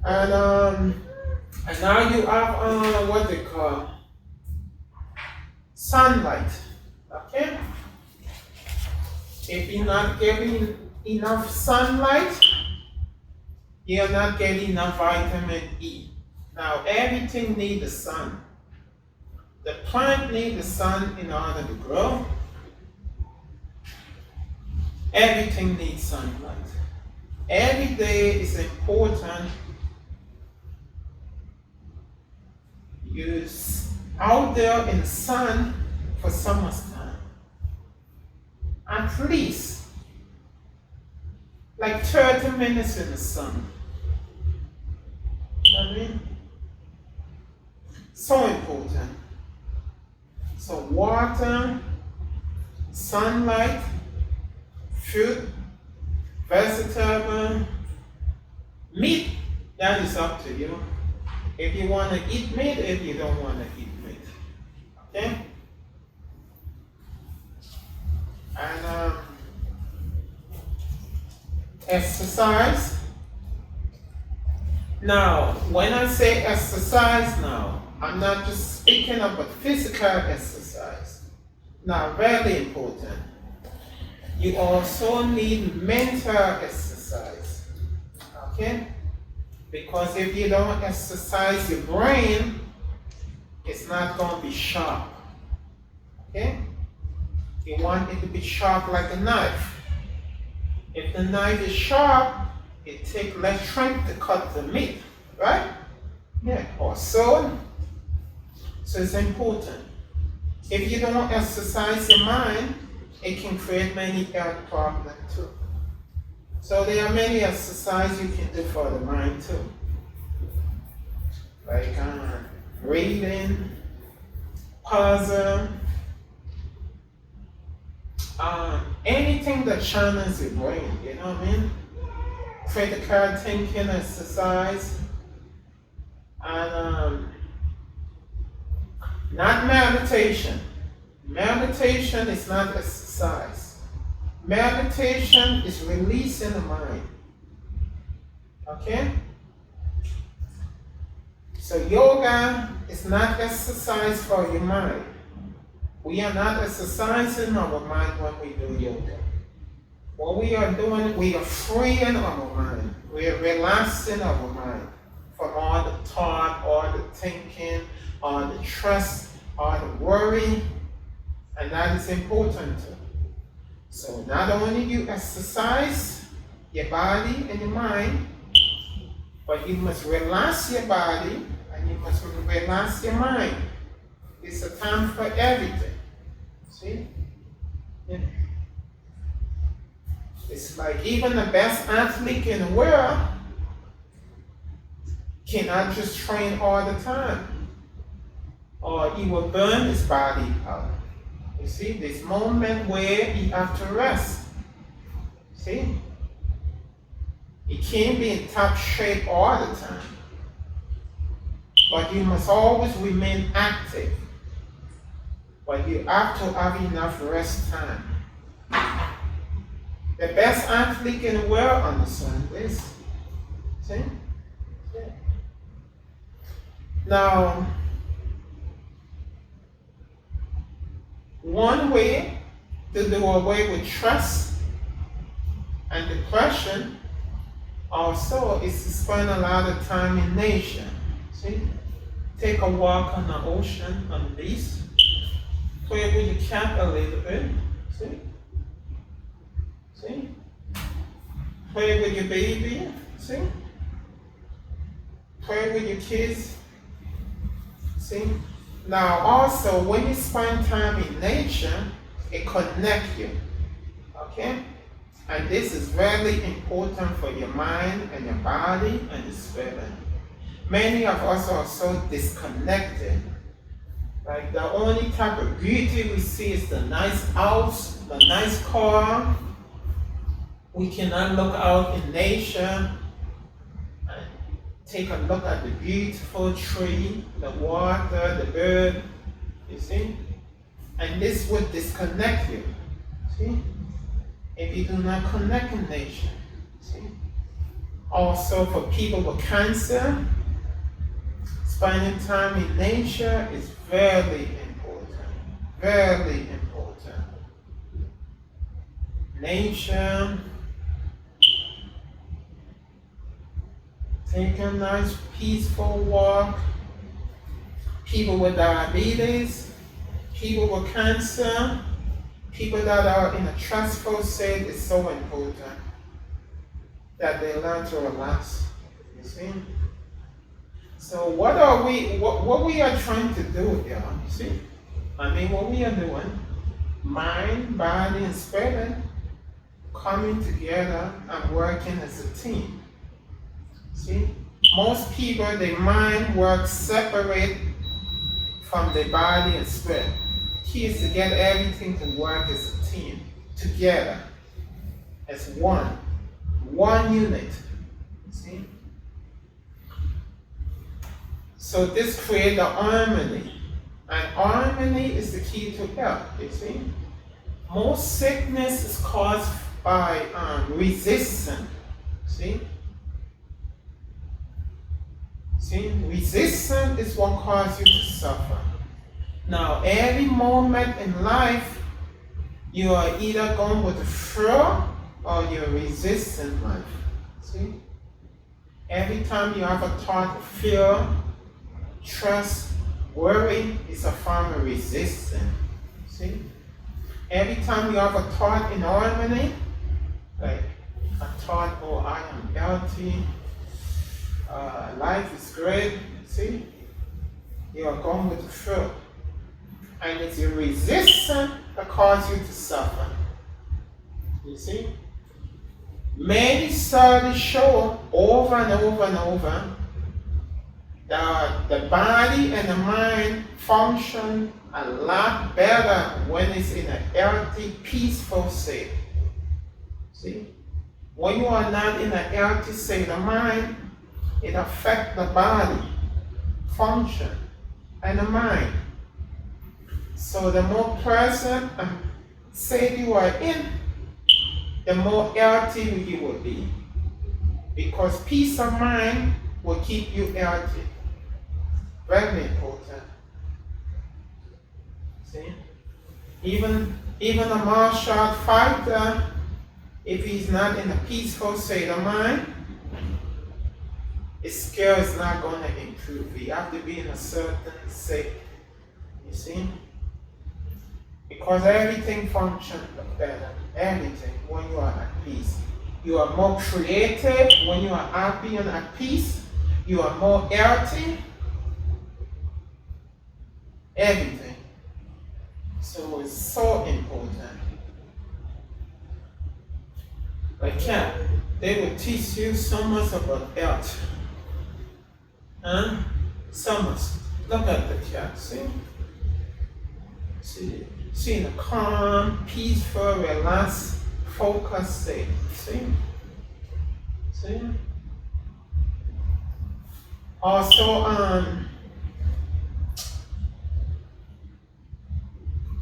And now you have what they call sunlight. Okay? If you're not getting enough sunlight, you're not getting enough vitamin E. Now everything needs the sun. The plant needs the sun in order to grow. Everything needs sunlight. Every day is important. You're out there in the sun for summer's time. At least like 30 minutes in the sun. You know what I mean? So important. So water, sunlight, fruit, vegetable, meat, that is up to you. If you want to eat meat, if you don't want to eat meat. Okay? And exercise. Now, when I say exercise now, I'm not just speaking about physical exercise. Now, very important. You also need mental exercise. Okay? Because if you don't exercise your brain, it's not going to be sharp. Okay? You want it to be sharp like a knife. If the knife is sharp, it takes less strength to cut the meat, right? Yeah, or sword. So it's important. If you don't exercise your mind, it can create many health problems too. So there are many exercises you can do for the mind too. Like reading, puzzle, anything that channels your brain, you know what I mean? Critical thinking exercise, and not meditation. Meditation is not exercise. Meditation is releasing the mind. Okay? So yoga is not exercise for your mind. We are not exercising our mind when we do yoga. What we are doing, we are freeing our mind. We are relaxing our mind from all the thought, all the thinking, all the stress, all the worry, and that is important too. So not only you exercise your body and your mind, but you must relax your body and you must relax your mind. It's a time for everything. See? Yeah. It's like even the best athlete in the world cannot just train all the time, or he will burn his body out. You see, this moment where he have to rest. See? He can't be in top shape all the time. But you must always remain active. But you have to have enough rest time. The best athlete in the world understands this. See? Yeah. Now, one way to do away with stress and depression also is to spend a lot of time in nature. See? Take a walk on the ocean, on the beach. Play with your cat a little bit. See? See? Play with your baby. See? Play with your kids. See? Now also, when you spend time in nature, it connects you. Okay? And this is very important for your mind and your body and your spirit. Many of us are so disconnected. Like the only type of beauty we see is the nice house, the nice car. We cannot look out in nature and take a look at the beautiful tree, the water, the bird, you see? And this would disconnect you, see? If you do not connect in nature, see? Also for people with cancer, spending time in nature is very important. Very important. Nature, take a nice peaceful walk. People with diabetes, people with cancer, people that are in a stressful state, is so important that they learn to relax. You see? So what we are trying to do here, you see? I mean, what we are doing, mind, body, and spirit coming together and working as a team. See? Most people, their mind works separate from their body and spirit. The key is to get everything to work as a team, together, as one unit. See? So this creates a harmony. And harmony is the key to health, you see? Most sickness is caused by resistance. See? See? Resistance is what causes you to suffer. Now, every moment in life, you are either going with the flow or you're resisting life. See? Every time you have a thought of fear, trust, worry, it's a form of resistance. See? Every time you have a thought in harmony, like a thought, oh, I am healthy, life is great, see? You are going with the flow. And it's your resistance that causes you to suffer. You see? Many studies show over and over and over that the body and the mind function a lot better when it's in a healthy, peaceful state. See? When you are not in a healthy state of mind, it affects the body function and the mind. So the more pleasant state you are in, the more healthy you will be. Because peace of mind will keep you healthy. Very important. See? Even a martial art fighter, if he's not in a peaceful state of mind, his skill is not going to improve. You have to be in a certain state. You see? Because everything functions better. Everything when you are at peace. You are more creative when you are happy and at peace. You are more healthy. Everything. So it's so important. Like they will teach you so much about health. Huh? So much. Look at the cat, see? See in a calm, peaceful, relaxed, focused state. See? See? Also,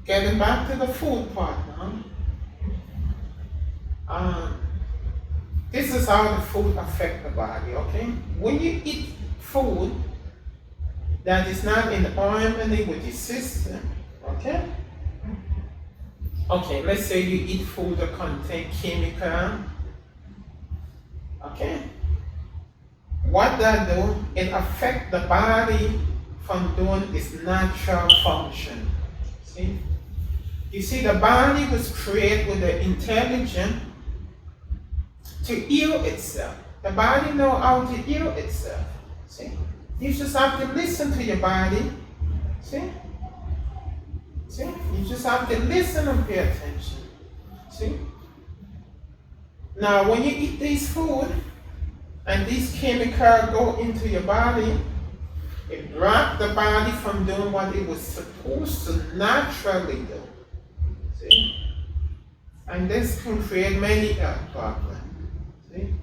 getting back to the food part now. This is how the food affects the body, okay? When you eat food that is not in harmony with your system, okay? Okay, let's say you eat food that contains chemical, okay? What that do, it affects the body from doing its natural function. See? You see, the body was created with the intelligence to heal itself. The body knows how to heal itself. See? You just have to listen to your body. See? See? You just have to listen and pay attention. See? Now, when you eat this food and these chemicals go into your body, it blocks the body from doing what it was supposed to naturally do. See? And this can create many health problems. See?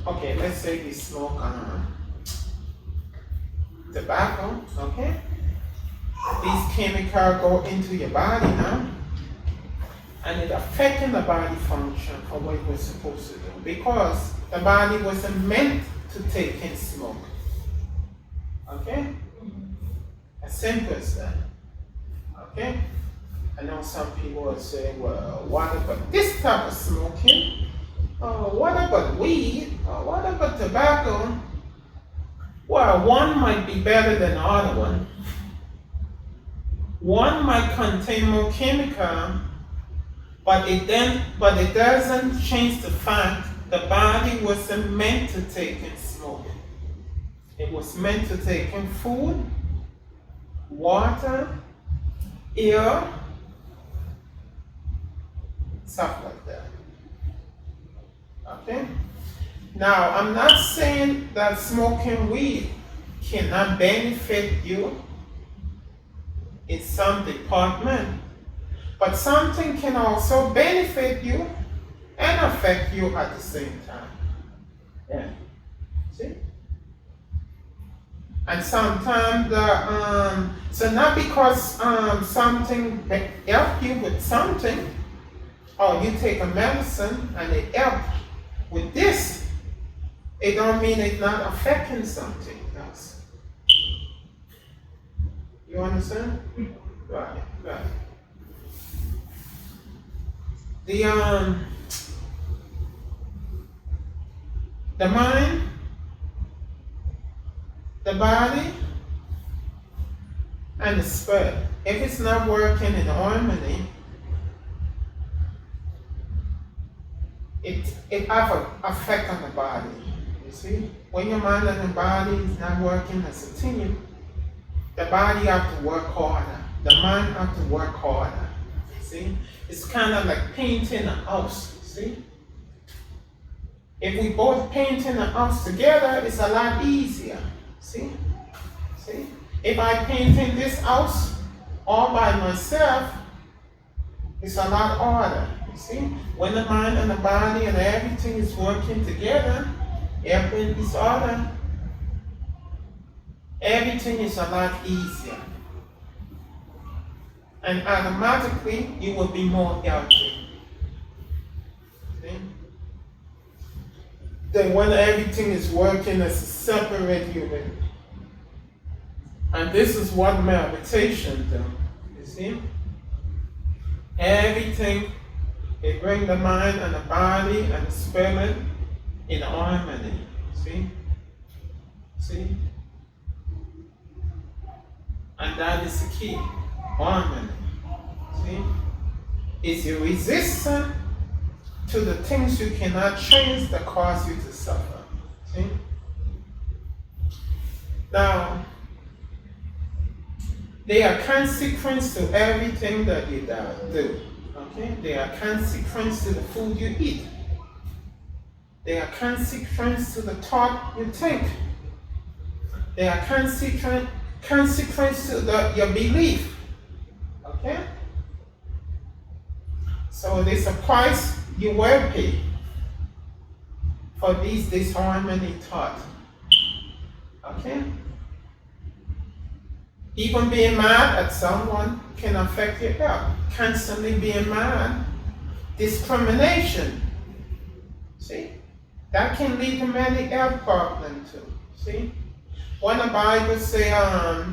Okay, let's say you smoke tobacco, okay? These chemicals go into your body now. and it affecting the body function for what it was supposed to do, because the body wasn't meant to take in smoke. Okay? As simple as that. Okay? I know some people will say, well, what about this type of smoking? What about weed? What about tobacco? Well, one might be better than the other one. One might contain more chemical, but it doesn't change the fact the body wasn't meant to take in smoke. It was meant to take in food, water, air, stuff like that. Okay? Now, I'm not saying that smoking weed cannot benefit you in some department, but something can also benefit you and affect you at the same time. Yeah. See? And sometimes so not because something help you with something, or you take a medicine and it help with this, it don't mean it's not affecting something else. You understand? Right. The mind, the body, and the spirit, if it's not working in harmony, it have an effect on the body. You see? When your mind and the body is not working as a team, the body have to work harder. The mind have to work harder. You see? It's kind of like painting a house. You see? If we both painting a house together, it's a lot easier. See? If I painting this house all by myself, it's a lot harder. You see? When the mind and the body and everything is working together, everything is order, everything is a lot easier. And automatically, you will be more healthy. See? Then when everything is working as a separate unit. And this is what meditation does. You see? Everything, it brings the mind and the body and the spirit in harmony. See? And that is the key. Harmony. See? It's your resistance to the things you cannot change that cause you to suffer. See? Now, there are consequences to everything that you do. Okay? There are consequences to the food you eat. There are consequences to the thought you think. There are consequences to your belief. Okay? So there's a price you will pay for these disharmony thought. Okay? Even being mad at someone can affect your health. Constantly being mad, discrimination. See? That can lead to many health problems too. See? When the Bible says,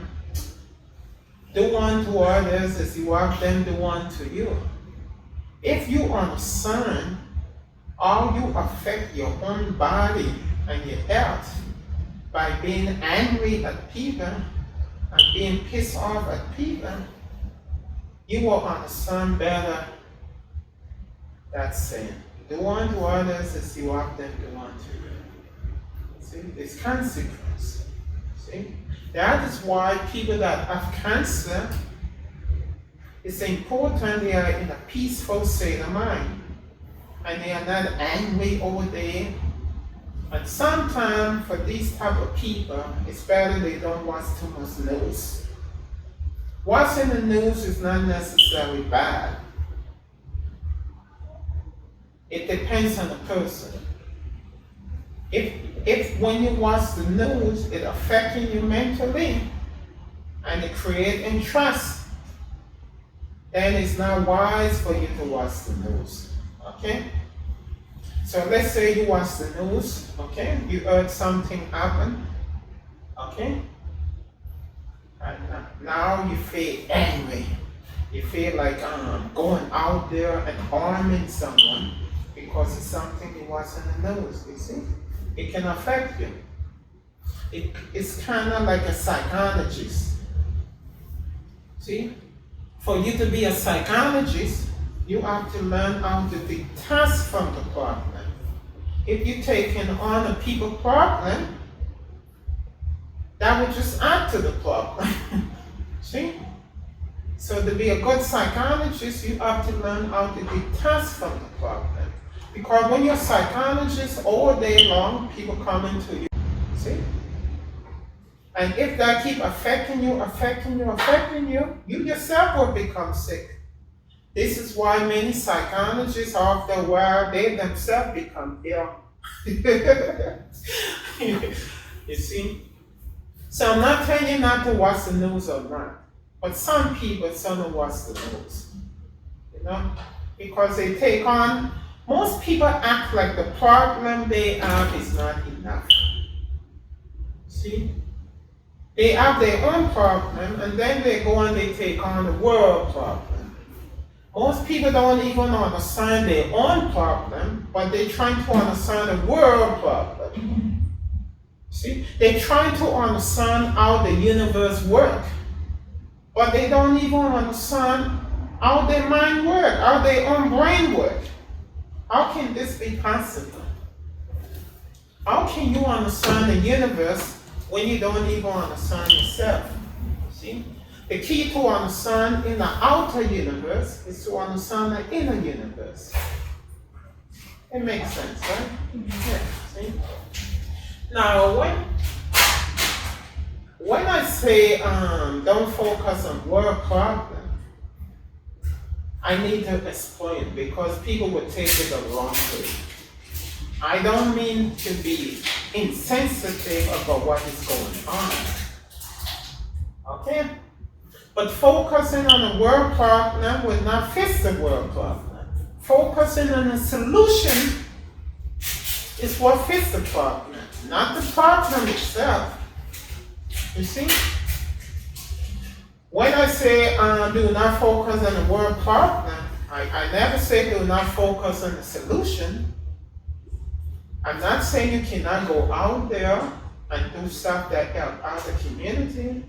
do unto others as you want them to do unto you. If you understand how you affect your own body and your health by being angry at people and being pissed off at people, you will understand better that saying. Do unto others as you want them to do unto you. See, there's consequence. See? That is why people that have cancer, it's important they are in a peaceful state of mind. And they are not angry all day. And sometimes for these type of people, it's better they don't watch too much news. Watching the news is not necessarily bad. It depends on the person. If when you watch the news, it affecting you mentally, and it creates interest, then it's not wise for you to watch the news. Okay? So let's say you watch the news, okay? You heard something happen, okay? And now you feel angry. You feel like going out there and harming someone because it's something you watch in the news, you see? It can affect you. It's kind of like a psychologist. See? For you to be a psychologist, you have to learn how to detach from the problem. If you're taking on a people problem, that would just add to the problem. See? So to be a good psychologist, you have to learn how to detach from the problem. Because when you're a psychologist all day long, people come into you. See? And if that keep affecting you, you yourself will become sick. This is why many psychologists after a while, they themselves become ill. You see? So I'm not telling you not to watch the news or not. But some people don't watch the news. You know? Because they take on, most people act like the problem they have is not enough. See? They have their own problem and then they go and they take on the world problem. Most people don't even understand their own problem, but they're trying to understand the world problem. See? They're trying to understand how the universe works, but they don't even understand how their mind works, how their own brain works. How can this be possible? How can you understand the universe when you don't even understand yourself? See? The key to understand in the outer universe is to understand the inner universe. It makes sense, right? Yeah. See? Now, when I say don't focus on world problem, I need to explain because people would take it the wrong way. I don't mean to be insensitive about what is going on. Okay? But focusing on the world problem will not fix the world problem. Focusing on the solution is what fixes the problem, not the problem itself. You see? When I say do not focus on the world problem, I never say do not focus on the solution. I'm not saying you cannot go out there and do stuff that help out the community.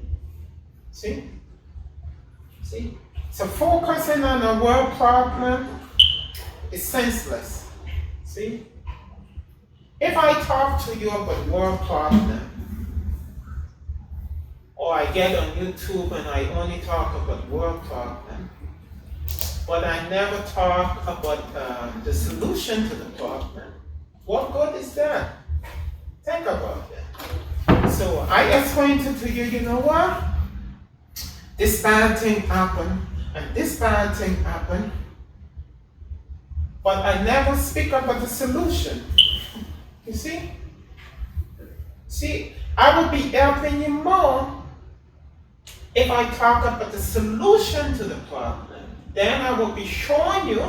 See? See? So focusing on the world problem is senseless. See? If I talk to you about world problem, or I get on YouTube and I only talk about world problem, but I never talk about the solution to the problem, what good is that? Think about it. So I explained to you, you know what? This bad thing happened, and this bad thing happened, but I never speak about the solution. You see? See, I would be helping you more if I talk about the solution to the problem. Then I will be showing you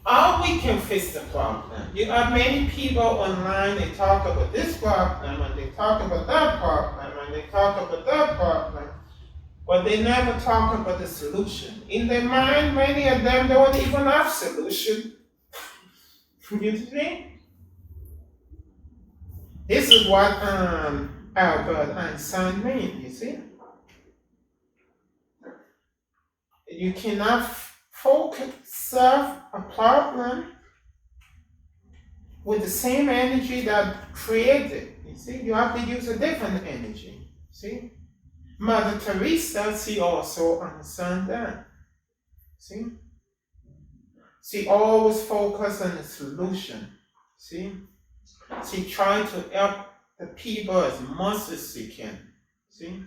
how we can fix the problem. You have many people online, they talk about this problem, and they talk about that problem, and they talk about that problem, but they never talk about the solution. In their mind, many of them don't even have solution. You see? This is what Albert Einstein means, you see? You cannot solve a problem with the same energy that created. You see, you have to use a different energy. See, Mother Teresa, she also understands that. See, she always focused on the solution. See, she tried to help the people as much as she can. See,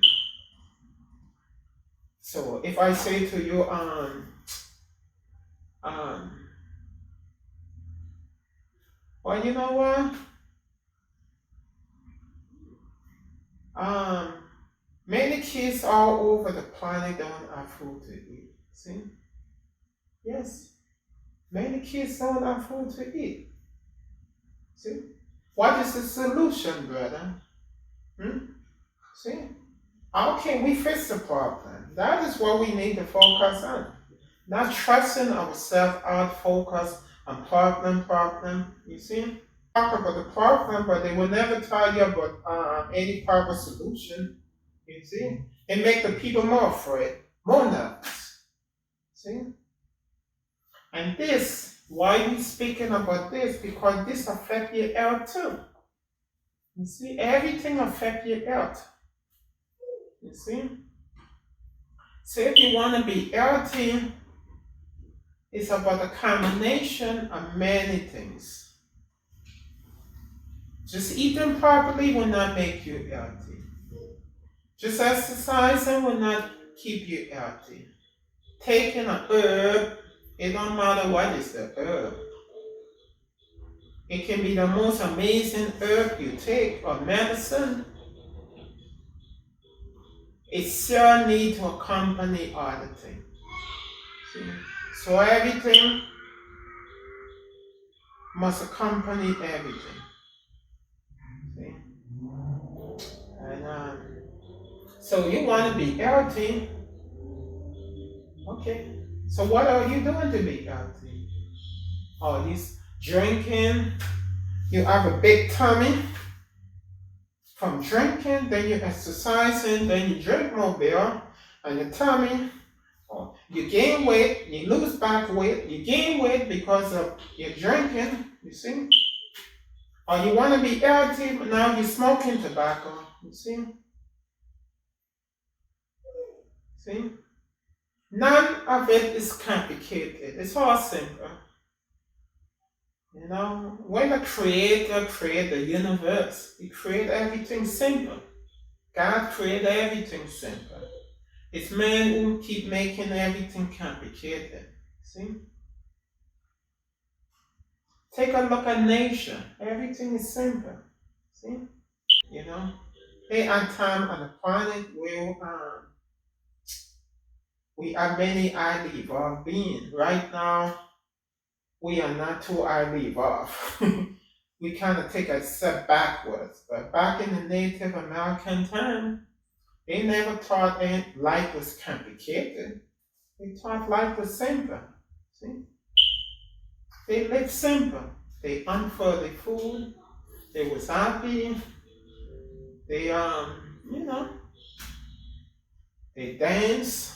so if I say to you, well, you know what? Many kids all over the planet don't have food to eat. See? Yes. Many kids don't have food to eat. See? What is the solution, brother? See? How can we fix the problem? That is what we need to focus on. Not trusting ourselves out, focus on problem. You see? Talk about the problem, but they will never tell you about any proper solution. You see? It make the people more afraid, more nervous. See? And this, why we speaking about this? Because this affect your health too. You see, everything affect your health. You see? So if you want to be healthy, it's about a combination of many things. Just eating properly will not make you healthy. Just exercising will not keep you healthy. Taking a herb, it don't matter what is the herb. It can be the most amazing herb you take or medicine. It still needs to accompany other things. See? So everything must accompany everything. See? And so you want to be healthy. Okay. So what are you doing to be healthy? Oh, you drinking. You have a big tummy from drinking, then you exercising, then you drink more beer, and your tummy. Oh, you gain weight, you lose back weight, you gain weight because of your drinking, you see? Or you want to be healthy, but now you're smoking tobacco, you see? See? None of it is complicated. It's all simple. You know, when the Creator created the universe, He created everything simple. God created everything simple. It's man who keep making everything complicated. See? Take a look at nature. Everything is simple. See? You know? There are times on the planet where we are many highly evolved beings. Right now, we are not too highly evolved. We kind of take a step backwards. But back in the Native American time, they never thought life was complicated. They thought life was simple. See? They lived simple. They hunt for their food. They was happy. They they dance.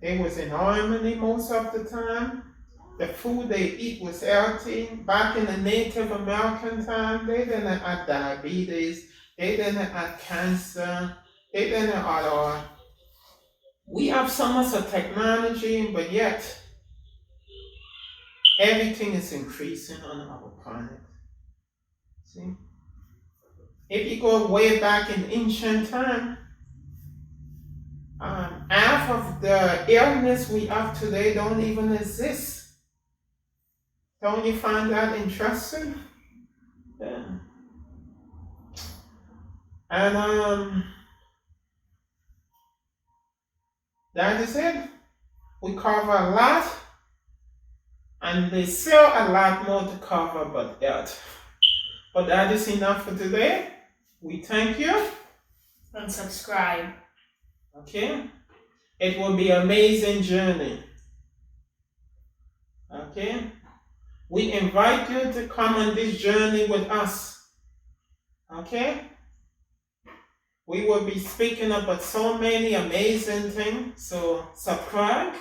They was in harmony most of the time. The food they eat was healthy. Back in the Native American time, they didn't have diabetes. They didn't have cancer. They didn't have all. We have so much of technology, but yet everything is increasing on our planet. See? If you go way back in ancient time, half of the illness we have today don't even exist. Don't you find that interesting? Yeah. And that is it. We cover a lot, and there's still a lot more to cover but that. But that is enough for today. We thank you. And subscribe. Okay? It will be an amazing journey. Okay? We invite you to come on this journey with us. Okay? We will be speaking about so many amazing things. So subscribe.